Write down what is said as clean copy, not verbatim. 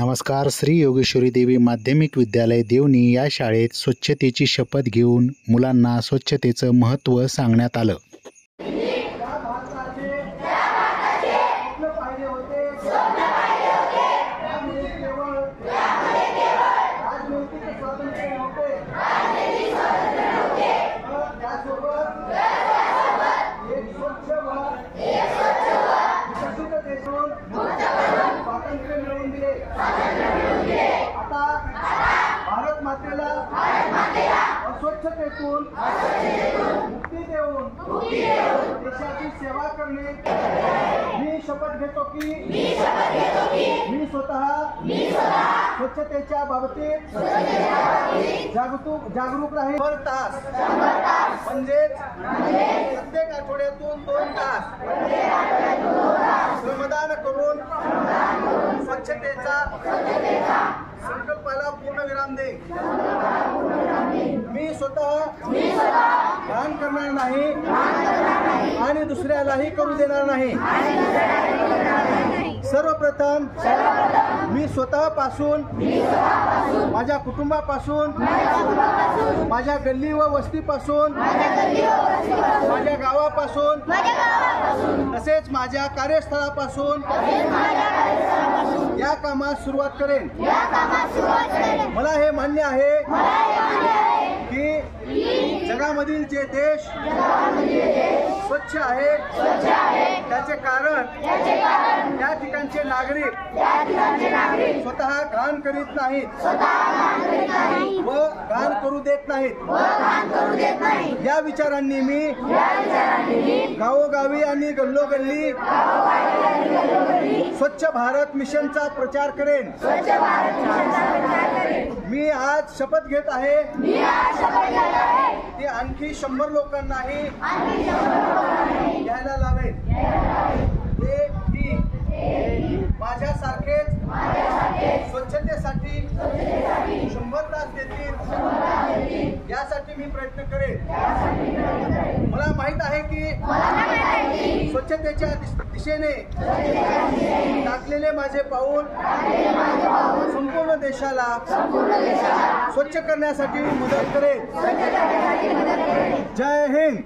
नमस्कार. श्री योगेश्वरी देवी माध्यमिक विद्यालय देवणी या शाळेत स्वच्छतेची शपथ घेऊन मुलांना स्वच्छतेचं महत्त्व सांगण्यात आलं. भारत मातेला अस्वच्छतेतून मुक्ती देऊन देशाची सेवा करणे मी शपथ घेतो की मी स्वतः स्वच्छतेच्या बाबतीत जागरूक राहील. 100 तास म्हणजेच प्रत्येक आठवड्यातून 2 तास श्रमदान करून स्वच्छतेचा संकल्पाला पूर्णविराम दे. मी स्वतः घाण करणार नाही आणि दुसऱ्यालाही करू देणार नाही. सर्वप्रथम मी स्वतःपासून माझ्या कुटुंबापासून माझ्या गल्ली व वस्तीपासून माझ्या गावापासून तसेच माझ्या कार्यस्थळापासून या कामास सुरुवात करेन. मला हे मान्य आहे की जगामधील जे देश स्वच्छ आहेत त्याचे कारण त्या ठिकाणचे नागरिक स्वतः घाण करीत नाहीत व घाण करू देत नाहीत. या विचारांनी मी गावोगावी आणि गल्लोगल्ली स्वच्छ भारत मिशनचा प्रचार करेन. मी आज शपथ घेत आहे की आणखी 100 लोकांनाही घ्यायला लावेन. माझ्यासारखेच स्वच्छतेसाठी 100 तास देतील यासाठी मी प्रयत्न करेन. मला माहित आहे की स्वच्छतेच्या दिशेने टाकलेले माझे पाऊल संपूर्ण देशाला स्वच्छ करण्यासाठी मदत करेल. जय हिंद.